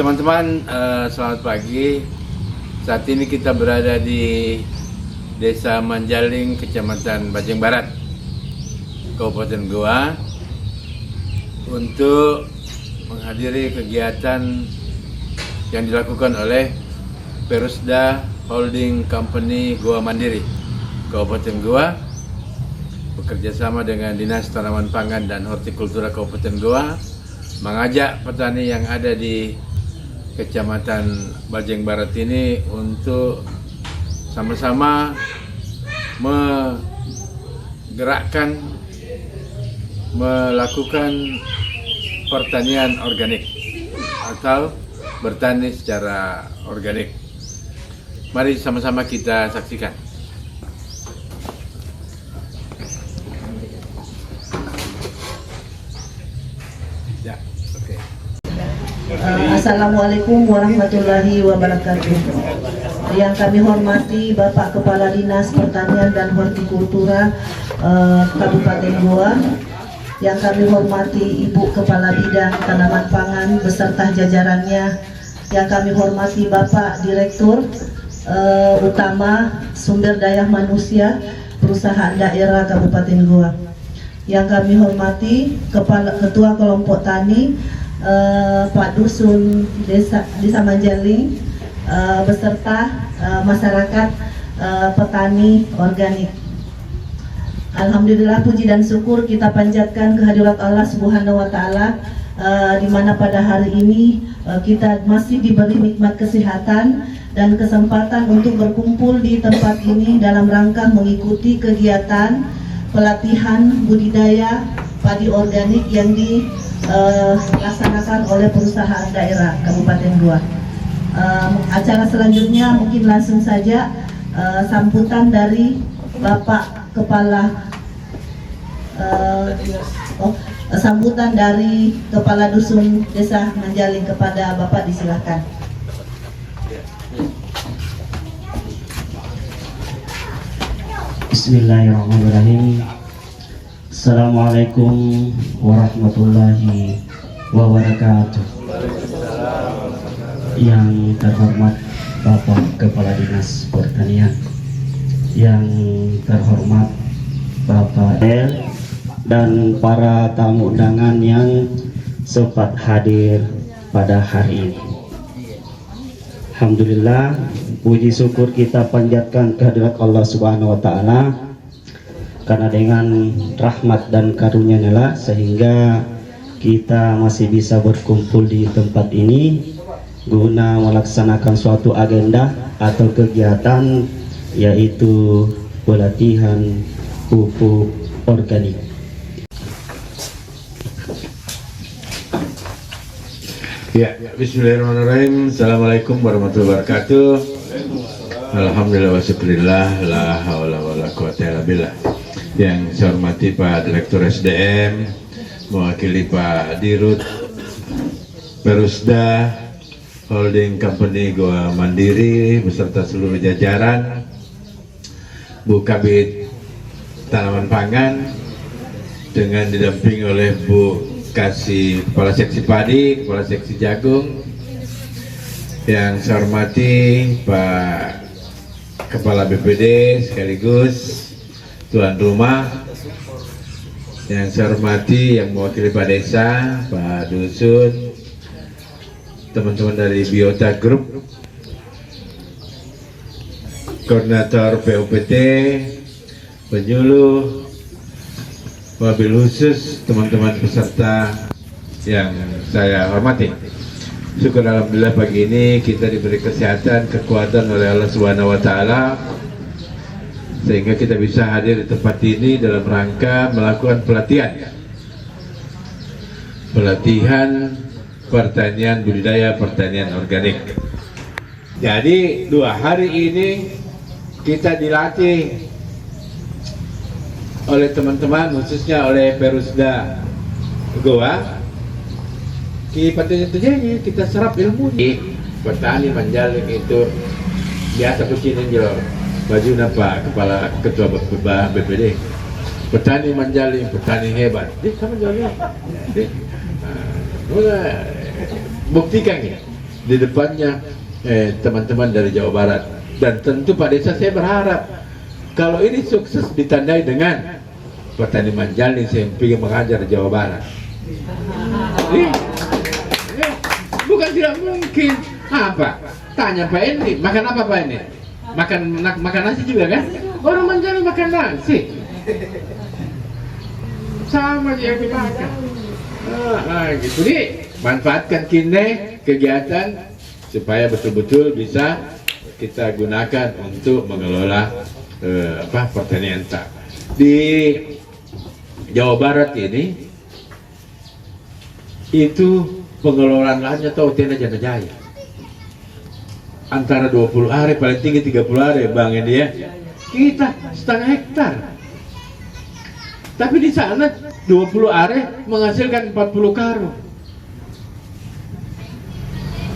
Teman-teman, selamat pagi. Saat ini kita berada di Desa Manjaling, Kecamatan Bajeng Barat, Kabupaten Goa, untuk menghadiri kegiatan yang dilakukan oleh Perusda Holding Company Goa Mandiri, Kabupaten Goa, bekerjasama dengan Dinas Tanaman Pangan dan Hortikultura Kabupaten Goa, mengajak petani yang ada di Kecamatan Bajeng Barat ini untuk sama-sama menggerakkan, melakukan pertanian organik atau bertani secara organik. Mari sama-sama kita saksikan. Ya, oke. Assalamualaikum warahmatullahi wabarakatuh. Yang kami hormati Bapak Kepala Dinas Pertanian dan Hortikultura Kabupaten Goa, yang kami hormati Ibu Kepala Bidang Tanaman Pangan beserta jajarannya, yang kami hormati Bapak Direktur Utama Sumber Daya Manusia Perusahaan Daerah Kabupaten Goa, yang kami hormati Ketua Kelompok Tani Pak Dusun Desa Manjaling beserta masyarakat petani organik. Alhamdulillah, puji dan syukur kita panjatkan kehadirat Allah Subhanahu wa Ta'ala, di mana pada hari ini kita masih diberi nikmat kesehatan dan kesempatan untuk berkumpul di tempat ini dalam rangka mengikuti kegiatan pelatihan budidaya padi organik yang dilaksanakan oleh perusahaan daerah Kabupaten Goa. Acara selanjutnya mungkin langsung saja sambutan dari Bapak Kepala sambutan dari Kepala Dusun Desa Manjaling. Kepada Bapak disilahkan. Bismillahirrahmanirrahim. Assalamualaikum warahmatullahi wabarakatuh. Yang terhormat Bapak Kepala Dinas Pertanian, yang terhormat Bapak El, dan para tamu undangan yang sempat hadir pada hari ini. Alhamdulillah, puji syukur kita panjatkan kehadirat Allah Subhanahu wa Ta'ala, karena dengan rahmat dan karunia-Nya lah sehingga kita masih bisa berkumpul di tempat ini guna melaksanakan suatu agenda atau kegiatan, yaitu pelatihan pupuk organik. Ya, bismillahirrahmanirrahim. Assalamualaikum warahmatullahi wabarakatuh. Alhamdulillah wa syukurillah, la haula wa la quwata illa billah. Yang saya hormati Pak Direktur SDM, mewakili Pak Dirut Perusda Holding Company Goa Mandiri beserta seluruh jajaran, Bu Kabid Tanaman Pangan dengan didampingi oleh Bu Kasih Kepala Seksi Padi, Kepala Seksi Jagung. Yang saya hormati Pak Kepala BPD sekaligus tuan rumah. Yang saya hormati yang mewakili Pak Desa, Pak Dusun, teman-teman dari Biota Group, koordinator PUPT, penyuluh, wabil khusus, teman-teman peserta yang saya hormati. Syukur alhamdulillah pagi ini kita diberi kesehatan, kekuatan oleh Allah Subhanahu wa Ta'ala, sehingga kita bisa hadir di tempat ini dalam rangka melakukan pelatihan pertanian budidaya, pertanian organik. Jadi 2 hari ini kita dilatih oleh teman-teman, khususnya oleh Perusda Goa. Di pertanian kita serap ilmu. Petani Manjaling itu biasa begini jelo. Baju Pak Kepala Ketua BPD. Petani Manjaling, petani hebat. Dia sama Manjaling. Buktikan ya. di depannya teman-teman dari Jawa Barat. Dan tentu Pak Desa, saya berharap kalau ini sukses ditandai dengan petani Manjali yang ingin mengajar Jawa Barat. Bukan tidak mungkin. Apa? Tanya Pak Endi, makan apa Pak Endi? Makan nasi juga kan? Orang Manjali makan nasi. Sama yang dimakan. Gitu. Jadi manfaatkan kini kegiatan supaya betul-betul bisa kita gunakan untuk mengelola pertanian tak. Di Jawa Barat ini itu pengelolaan lahannya tahu Tena Jana Jaya. Antara 20 are paling tinggi 30 are Bang Endi ya. Kita setengah hektar. Tapi di sana 20 are menghasilkan 40 karung.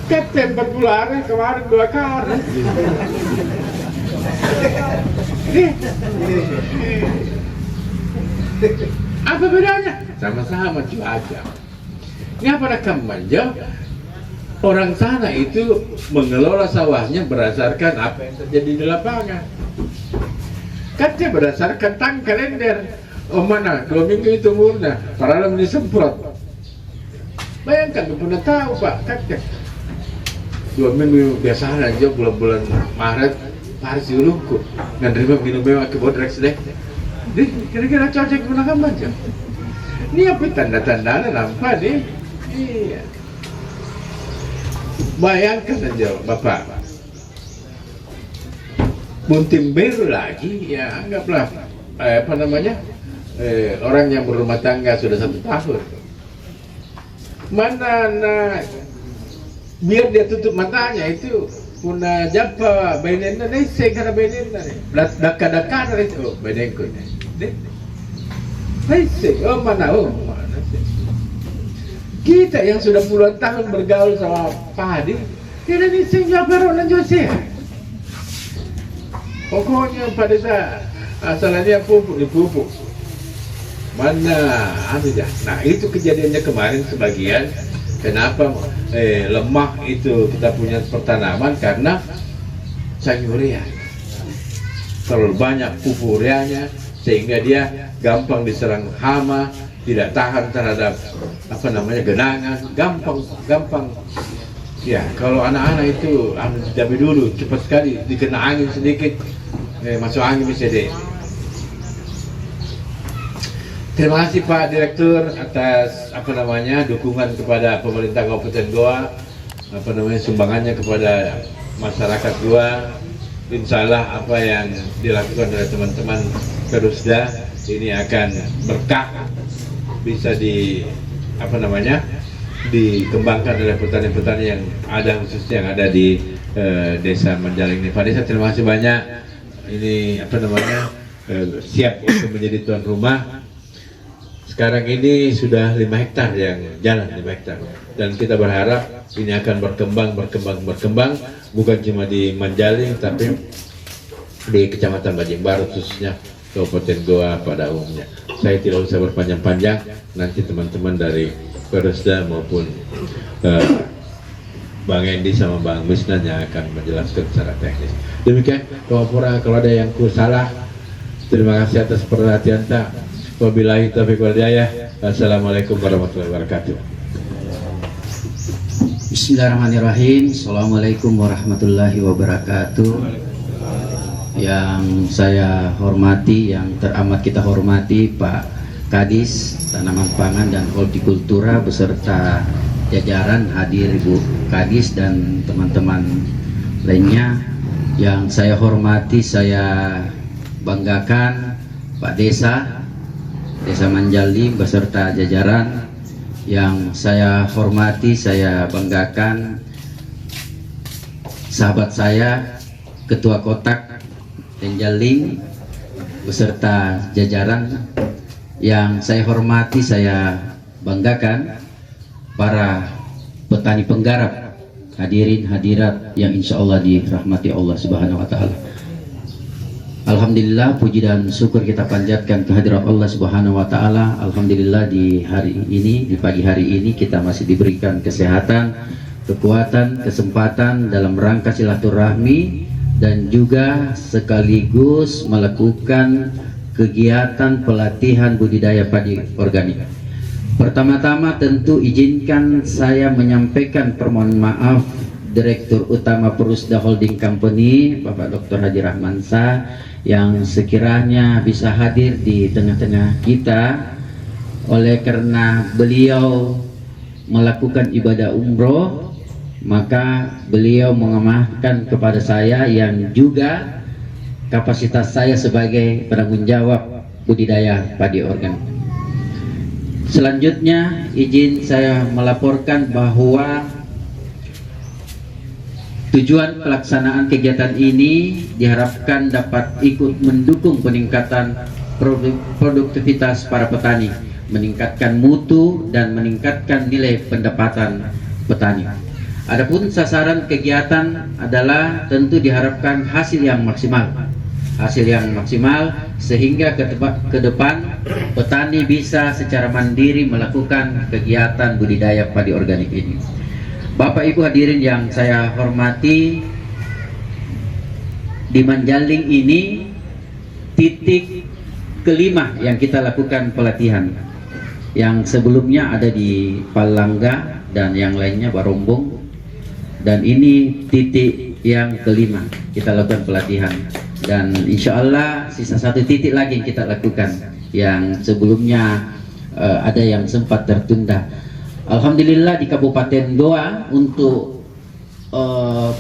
Kata 40 are kemarin 2 karung. Apa bedanya? Sama-sama cuaca. Ini apa rekam manja? Orang sana itu mengelola sawahnya berdasarkan apa yang terjadi di lapangan. Katanya berdasarkan tang kalender. Oh mana, 2 minggu itu murna, paralel disemprot. Bayangkan, gak pernah tahu Pak, katanya 2 minggu biasa aja bulan-bulan Maret, Paris diulungku. Nggak terima minum mewah ke Bodrex deh. Jadi kira-kira cocok gunakan aja. Ini apa tanda-tanda nampak nih? Iya. Bayangkan aja Bapak, bunting beru lagi, ya anggaplah orang yang berumah tangga sudah 1 tahun. Mana biar dia tutup matanya itu puna japa benenda nih segera benenda nih daka itu benengku nih. Oh mana kita yang sudah puluhan tahun bergaul sama Pak Hadi, tidak bisa jawab orang Jose. Pokoknya Pak Desa asalnya pupuk. Mana aja. Nah itu kejadiannya kemarin sebagian. Kenapa lemah itu kita punya pertanaman karena sayuria. Terlalu banyak pupuk ureanya sehingga dia gampang diserang hama, tidak tahan terhadap genangan, gampang. Ya kalau anak-anak itu dari dulu cepat sekali dikena angin sedikit masuk angin bisa deh. Terima kasih Pak Direktur atas dukungan kepada pemerintah Kabupaten Goa, sumbangannya kepada masyarakat Goa. Insya Allah apa yang dilakukan oleh teman-teman Perusda ini akan berkah, bisa dikembangkan oleh petani-petani yang ada, khususnya yang ada di Desa Manjali ini. Pak Desa, terima kasih banyak. Ini siap untuk menjadi tuan rumah. Sekarang ini sudah 5 hektar yang jalan, 5 hektar, dan kita berharap ini akan berkembang, bukan cuma di Manjali tapi di Kecamatan Banjing Baru, khususnya Kabupaten Goa pada umumnya. Saya tidak usah berpanjang-panjang, nanti teman-teman dari Perusda maupun Bang Endi sama Bang Misnan yang akan menjelaskan secara teknis. Demikian, kalau ada yang salah, terima kasih atas perhatian tak. Wabillahi taufiq wal hidayah. Assalamualaikum warahmatullahi wabarakatuh. Bismillahirrahmanirrahim. Assalamualaikum warahmatullahi wabarakatuh. Yang saya hormati, yang teramat kita hormati Pak Kadis Tanaman Pangan dan Hortikultura beserta jajaran, hadir Ibu Kadis dan teman-teman lainnya. Yang saya hormati, saya banggakan Pak Desa Manjali beserta jajaran. Yang saya hormati, saya banggakan sahabat saya Ketua Kotak Manjali beserta jajaran. Yang saya hormati, saya banggakan para petani penggarap, hadirin hadirat yang insya Allah dirahmati Allah Subhanahu wa Ta'ala. Alhamdulillah, puji dan syukur kita panjatkan kehadirat Allah Subhanahu wa Ta'ala. Alhamdulillah, di hari ini, di pagi hari ini kita masih diberikan kesehatan, kekuatan, kesempatan dalam rangka silaturahmi dan juga sekaligus melakukan kegiatan pelatihan budidaya padi organik. Pertama-tama tentu izinkan saya menyampaikan permohonan maaf Direktur Utama Perusda Holding Company Bapak Dr. Haji Rahmansa yang sekiranya bisa hadir di tengah-tengah kita oleh karena beliau melakukan ibadah umroh, maka beliau mengamanahkan kepada saya yang juga kapasitas saya sebagai penanggung jawab budidaya padi organik. Selanjutnya izin saya melaporkan bahwa tujuan pelaksanaan kegiatan ini diharapkan dapat ikut mendukung peningkatan produktivitas para petani, meningkatkan mutu dan meningkatkan nilai pendapatan petani. Adapun sasaran kegiatan adalah tentu diharapkan hasil yang maksimal sehingga ke depan petani bisa secara mandiri melakukan kegiatan budidaya padi organik ini. Bapak Ibu hadirin yang saya hormati, di Manjaling ini titik kelima yang kita lakukan pelatihan. Yang sebelumnya ada di Palangga dan yang lainnya Barombong, dan ini titik yang kelima kita lakukan pelatihan, dan insya Allah sisa satu titik lagi yang kita lakukan yang sebelumnya ada yang sempat tertunda. Alhamdulillah di Kabupaten Goa untuk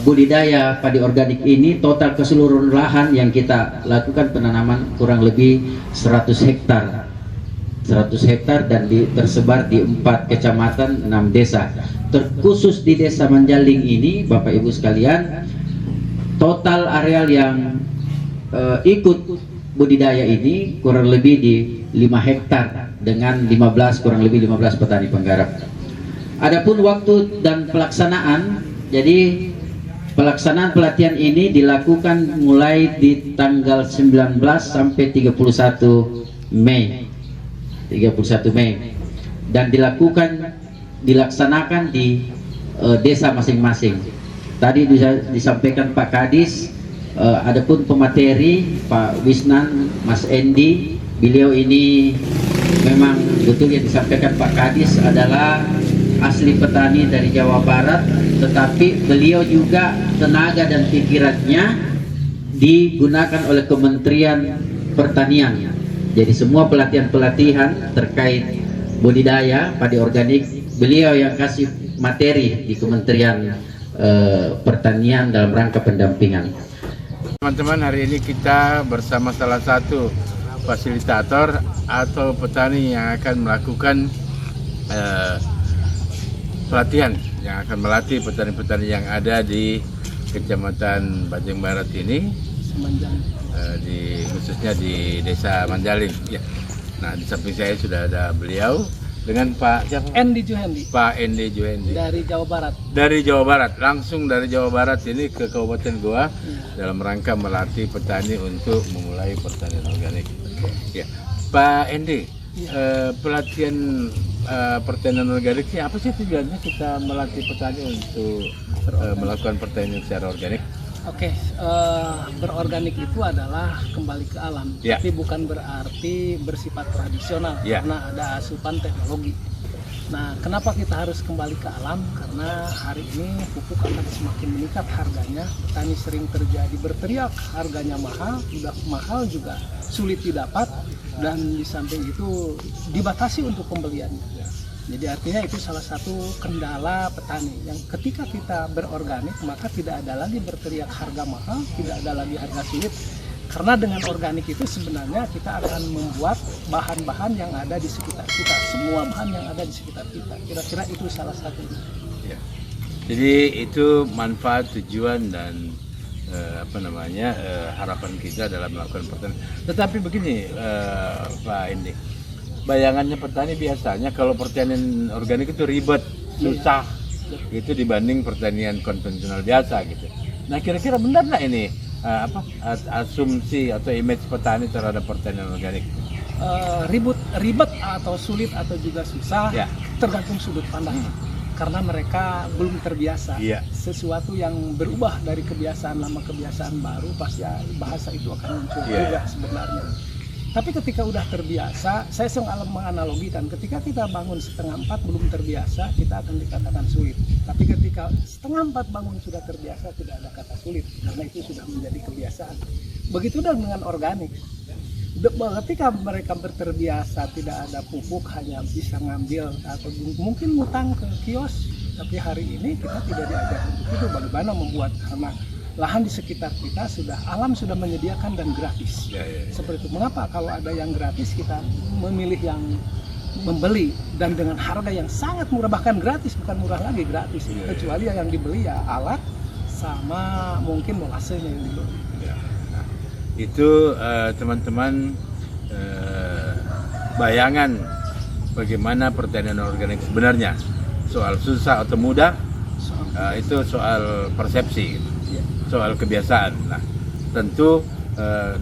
budidaya padi organik ini total keseluruhan lahan yang kita lakukan penanaman kurang lebih 100 hektar dan tersebar di 4 kecamatan 6 desa. Terkhusus di Desa Manjaling ini Bapak Ibu sekalian, total areal yang ikut budidaya ini kurang lebih di 5 hektar dengan kurang lebih 15 petani penggarap. Adapun waktu dan pelaksanaan, jadi pelaksanaan pelatihan ini dilakukan mulai di tanggal 19 sampai 31 Mei dan dilaksanakan di desa masing-masing. Tadi disampaikan Pak Kadis, adapun pemateri Pak Wisnan, Mas Endi, beliau ini memang betul yang disampaikan Pak Kadis adalah asli petani dari Jawa Barat, tetapi beliau juga tenaga dan pikirannya digunakan oleh Kementerian Pertanian. Jadi semua pelatihan-pelatihan terkait budidaya padi organik beliau yang kasih materi di Kementerian Pertanian dalam rangka pendampingan. Teman-teman, hari ini kita bersama salah satu fasilitator atau petani yang akan melakukan pelatihan, yang akan melatih petani-petani yang ada di Kecamatan Bajeng Barat ini, khususnya di Desa Manjaling. Ya. Nah, di samping saya sudah ada beliau dengan Pak Endi Juhendi. Pak Endi Juhendi Dari Jawa Barat. Dari Jawa Barat, langsung dari Jawa Barat ini ke Kabupaten Goa dalam rangka melatih petani untuk memulai pertanian organik. Ya, Pak Endi, pelatihan pertanian organik ini apa sih tujuannya kita melatih petani untuk melakukan pertanian secara organik? Oke, berorganik itu adalah kembali ke alam, tapi bukan berarti bersifat tradisional karena ada asupan teknologi. Nah, kenapa kita harus kembali ke alam? Karena hari ini pupuk akan semakin meningkat harganya. Petani sering terjadi berteriak harganya mahal, udah mahal juga sulit didapat, dan di samping itu dibatasi untuk pembeliannya. Jadi artinya itu salah satu kendala petani yang ketika kita berorganik maka tidak ada lagi berteriak harga mahal, tidak ada lagi harga sulit, karena dengan organik itu sebenarnya kita akan membuat bahan-bahan yang ada di sekitar kita, semua bahan yang ada di sekitar kita, kira-kira itu salah satunya. Ya. Jadi itu manfaat, tujuan dan harapan kita dalam melakukan pertanian. Tetapi begini Pak Endi, bayangannya petani biasanya kalau pertanian organik itu ribet, susah gitu dibanding pertanian konvensional biasa gitu. Nah, kira-kira benar nggak ini asumsi atau image petani terhadap pertanian organik? Ribet atau sulit atau juga susah, tergantung sudut pandang. karena mereka belum terbiasa. Iya. Sesuatu yang berubah dari kebiasaan lama kebiasaan baru, pasti bahasa itu akan muncul Iya. juga sebenarnya. Tapi ketika udah terbiasa, saya selalu menganalogikan, ketika kita bangun 3:30 belum terbiasa, kita akan dikatakan sulit. Tapi ketika 3:30 bangun sudah terbiasa, tidak ada kata sulit, karena itu sudah menjadi kebiasaan. Begitu dengan organik. Ketika mereka terbiasa tidak ada pupuk, hanya bisa ngambil atau mungkin ngutang ke kios, tapi hari ini kita tidak diajar untuk itu. Bagaimana membuat, karena lahan di sekitar kita alam sudah menyediakan dan gratis. Seperti itu. Mengapa kalau ada yang gratis kita memilih yang membeli dan dengan harga yang sangat murah, bahkan gratis, bukan murah lagi, gratis. Kecuali yang dibeli ya alat sama mungkin molasenya yang dibeli. Nah, itu teman-teman bayangan bagaimana pertanian organik sebenarnya. Soal susah atau mudah itu soal persepsi, soal kebiasaan. Nah, tentu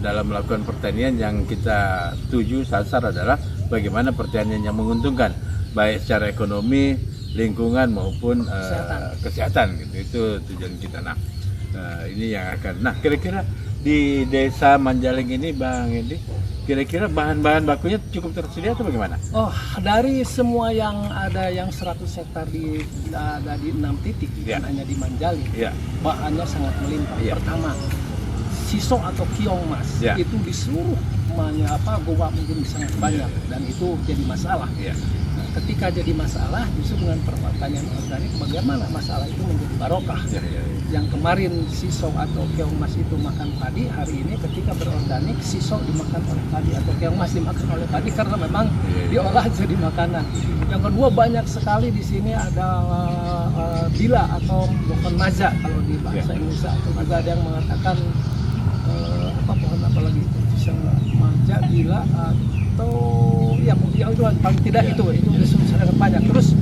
dalam melakukan pertanian yang kita tuju sasar adalah bagaimana pertanian yang menguntungkan, baik secara ekonomi, lingkungan maupun kesehatan gitu. Itu tujuan kita. Nah, ini yang akan. Nah, kira-kira di Desa Manjaling ini, Bang Endi, kira-kira bahan-bahan bakunya cukup tersedia atau bagaimana? Oh, dari semua yang ada yang 100 hektar ada di 6 titik, bukan hanya di Manjaling, bahannya sangat melimpah. Pertama, siso atau kiong mas, itu di seluruh goa mungkin sangat banyak, dan itu jadi masalah. Nah, ketika jadi masalah, justru dengan pertanian organik, bagaimana masalah itu menjadi barokah. Yang kemarin siso atau keong mas itu makan padi, hari ini ketika berorganik, siso dimakan oleh padi atau keong mas dimakan oleh padi, karena memang diolah jadi makanan. Yang kedua, banyak sekali di sini ada bila atau pohon maja kalau di bahasa Indonesia. Atau ada yang mengatakan pohon apa lagi itu, maja, bila, atau ya mungkin itu paling tidak itu sangat banyak. Terus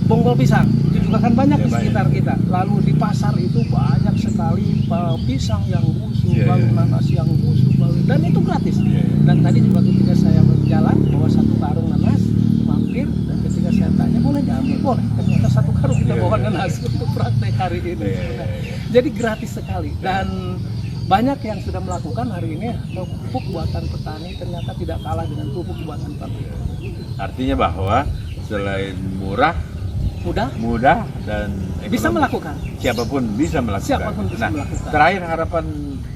bonggol pisang itu juga kan banyak di sekitar kita. Lalu di pasar itu banyak sekali pisang yang busuk, lalu nanas yang busuk, dan itu gratis. Dan tadi juga ketika saya berjalan bawa 1 karung nanas, mampir, dan ketika saya tanya boleh diambil, boleh. Ternyata 1 karung kita bawa nanas untuk praktek hari ini. Jadi gratis sekali, dan banyak yang sudah melakukan hari ini. Pupuk buatan petani ternyata tidak kalah dengan pupuk buatan pabrik. Artinya bahwa selain mudah dan bisa melakukan. Siapapun bisa melakukan. Melakukan. Terakhir harapan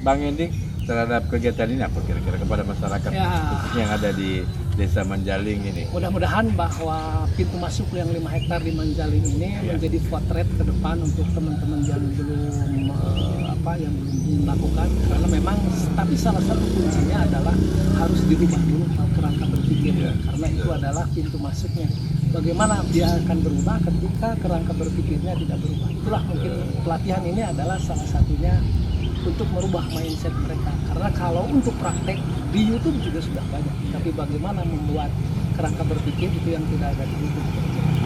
Bang Endi terhadap kegiatan ini apa kira-kira kepada masyarakat khususnya yang ada di Desa Manjaling ini? Mudah-mudahan bahwa pintu masuk yang 5 hektar di Manjaling ini menjadi potret ke depan untuk teman-teman yang belum melakukan, karena memang tapi salah satu kuncinya adalah harus dirubah dulu kerangka berpikir, karena itu adalah pintu masuknya. Bagaimana dia akan berubah ketika kerangka berpikirnya tidak berubah. Itulah mungkin pelatihan ini adalah salah satunya untuk merubah mindset mereka. Karena kalau untuk praktek di YouTube juga sudah banyak, tapi bagaimana membuat kerangka berpikir itu yang tidak ada di YouTube.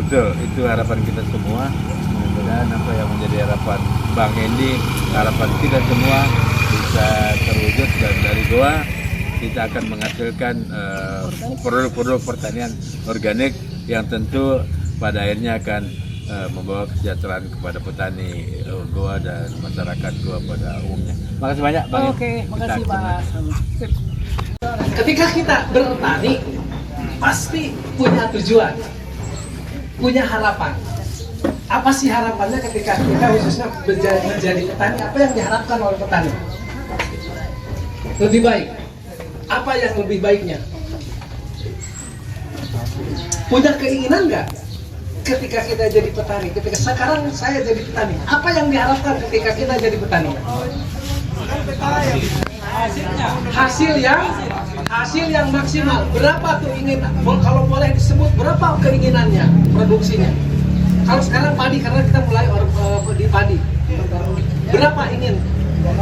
Betul, itu harapan kita semua. Mudah-mudahan apa yang menjadi harapan Bang Endi, harapan kita semua bisa terwujud, dan dari Goa kita akan menghasilkan produk-produk pertanian organik yang tentu pada akhirnya akan membawa kesejahteraan kepada petani Goa dan masyarakat Goa pada umumnya. Makasih banyak Bang. Oke, makasih Pak. Ketika kita bertani pasti punya tujuan, punya harapan. Apa sih harapannya ketika kita khususnya menjadi petani? Apa yang diharapkan oleh petani? Lebih baik. Apa yang lebih baiknya? Punya keinginan nggak ketika kita jadi petani? Ketika sekarang saya jadi petani, apa yang diharapkan ketika kita jadi petani? Hasil yang maksimal. Berapa tuh ingin? Kalau boleh disebut berapa keinginannya, produksinya? Kalau sekarang padi, karena kita mulai di padi, berapa ingin? 2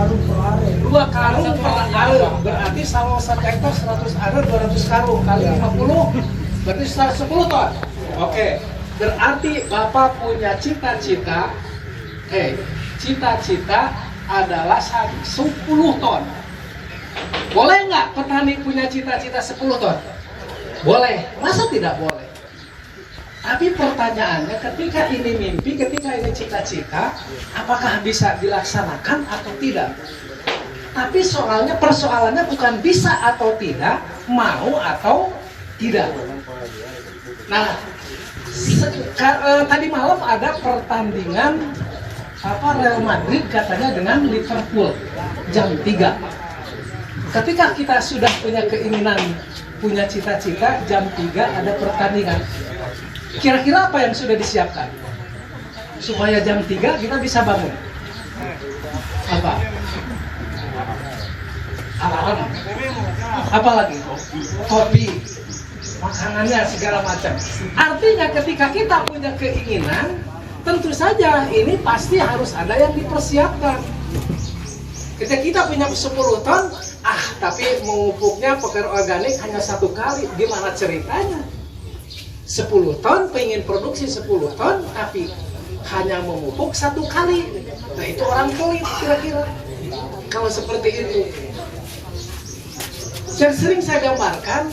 karung per are. Berarti kalau 1 hektar 100 are, 200 karung kali 50 berarti 10 ton. Oke. Berarti Bapak punya cita-cita adalah 10 ton. Boleh nggak petani punya cita-cita 10 ton? Boleh. Masa tidak boleh? Tapi pertanyaannya, ketika ini mimpi, ketika ini cita-cita, apakah bisa dilaksanakan atau tidak? Tapi persoalannya bukan bisa atau tidak, mau atau tidak. Nah, tadi malam ada pertandingan Real Madrid katanya dengan Liverpool jam 3. Ketika kita sudah punya keinginan, punya cita-cita, jam 3 ada pertandingan. Kira-kira apa yang sudah disiapkan? Supaya jam 3 kita bisa bangun. Apa? Alarm. Apa lagi? Kopi. Makanannya segala macam. Artinya ketika kita punya keinginan, tentu saja ini pasti harus ada yang dipersiapkan. Ketika kita punya 10 ton, tapi memupuknya pakai organik hanya 1 kali. Gimana ceritanya? 10 ton, pengen produksi 10 ton, tapi hanya memupuk 1 kali. Nah itu orang pelit kira-kira. Kalau seperti itu. Yang sering saya gambarkan,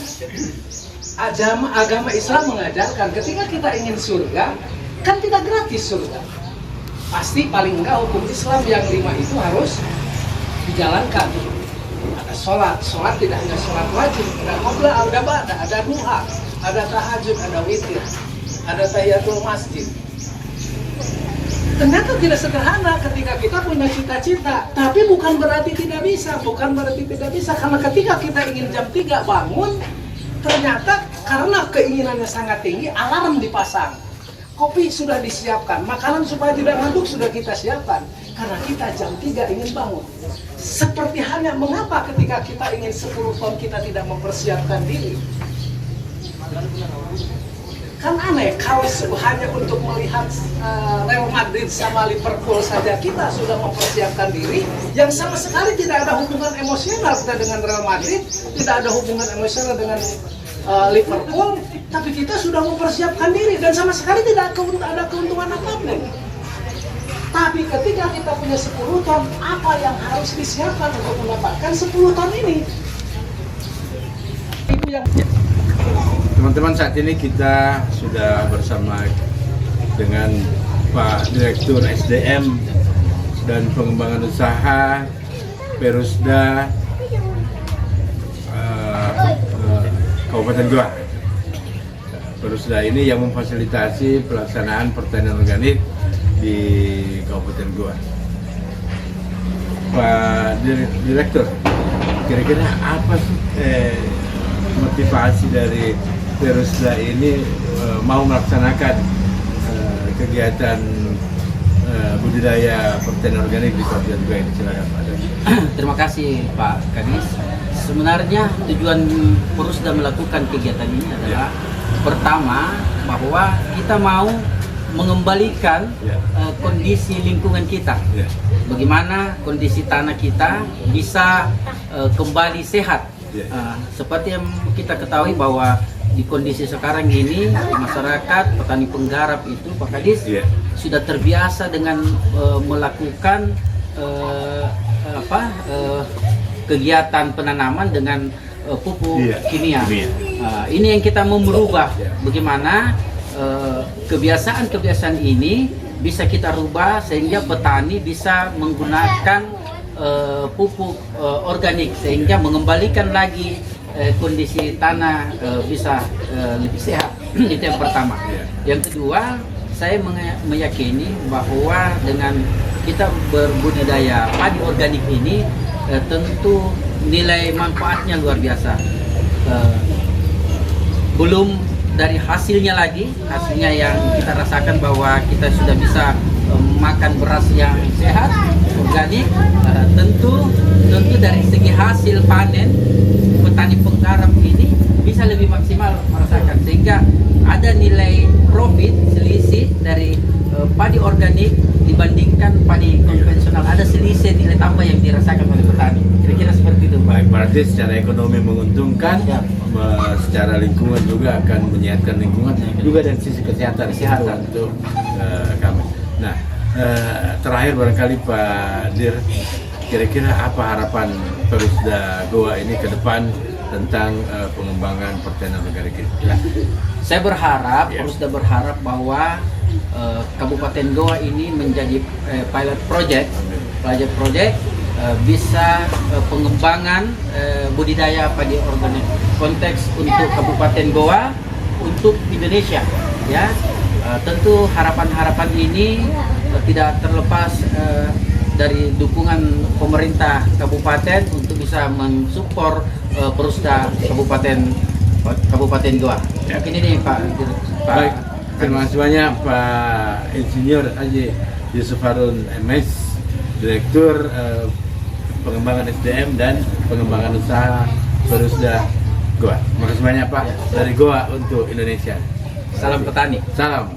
agama Islam mengajarkan ketika kita ingin surga, kan tidak gratis surga. Pasti paling enggak hukum Islam yang 5 itu harus dijalankan. Ada sholat tidak hanya sholat wajib, ada qobla, ada ba'da, ada duha, ada tahajud, ada witir, ada tahiyatul masjid. Ternyata tidak sederhana ketika kita punya cita-cita, tapi bukan berarti tidak bisa, karena ketika kita ingin jam 3 bangun, ternyata karena keinginannya sangat tinggi, alarm dipasang, kopi sudah disiapkan, makanan supaya tidak ngantuk sudah kita siapkan, karena kita jam 3 ingin bangun. Seperti halnya mengapa ketika kita ingin 10 ton kita tidak mempersiapkan diri? Kan aneh, kalau hanya untuk melihat Real Madrid sama Liverpool saja kita sudah mempersiapkan diri, yang sama sekali tidak ada hubungan emosional kita dengan Real Madrid, tidak ada hubungan emosional dengan Liverpool, tapi kita sudah mempersiapkan diri dan sama sekali tidak ada keuntungan apapun. Tapi ketika kita punya 10 ton, apa yang harus disiapkan untuk mendapatkan 10 ton ini? Itu yang... Teman-teman, saat ini kita sudah bersama dengan Pak Direktur SDM dan Pengembangan Usaha Perusda Kabupaten Goa. Perusda ini yang memfasilitasi pelaksanaan pertanian organik di Kabupaten Goa. Pak Direktur, kira-kira apa sih motivasi dari Perusda ini mau melaksanakan kegiatan budidaya pertanian organik di Kabupaten Goa ini? Silakan Pak. Terima kasih Pak Kadis. Sebenarnya tujuan Perusda melakukan kegiatan ini adalah pertama bahwa kita mau mengembalikan kondisi lingkungan kita. Bagaimana kondisi tanah kita bisa kembali sehat. Seperti yang kita ketahui bahwa di kondisi sekarang ini masyarakat petani penggarap itu Pak Kadis sudah terbiasa dengan melakukan kegiatan penanaman dengan pupuk kimia. Ini yang kita mau merubah, bagaimana kebiasaan ini bisa kita rubah sehingga petani bisa menggunakan pupuk organik sehingga mengembalikan lagi kondisi tanah bisa lebih sehat. Itu yang pertama. Yang kedua, saya meyakini bahwa dengan kita berbudidaya padi organik ini tentu nilai manfaatnya luar biasa. Belum dari hasilnya lagi, hasilnya yang kita rasakan bahwa kita sudah bisa makan beras yang sehat, organik. Tentu dari segi hasil panen petani penggarap ini bisa lebih maksimal merasakan, sehingga ada nilai profit selisih dari padi organik dibandingkan padi konvensional, ada selisih nilai tambah yang dirasakan oleh petani. Kira-kira seperti itu. Baik, berarti secara ekonomi menguntungkan, secara lingkungan juga akan menyehatkan lingkungan, juga dari sisi kesehatan untuk kami. Nah, terakhir barangkali Pak Dir, kira-kira apa harapan Perusda Goa ini ke depan tentang pengembangan pertanian negara kita. Ya. Saya berharap, Perusda berharap bahwa Kabupaten Goa ini menjadi pilot project, bisa pengembangan budidaya padi organik konteks untuk Kabupaten Goa, untuk Indonesia. Ya, tentu harapan-harapan ini tidak terlepas dari dukungan pemerintah kabupaten untuk bisa mensupport Perusda Kabupaten Goa. Mungkin ini Pak. Baik, terima kasih banyak Pak Insinyur Haji Yusuf Harun MS, Direktur Pengembangan SDM dan Pengembangan Usaha Perusda Goa. Terima kasih banyak Pak, dari Goa untuk Indonesia. Salam petani. Salam.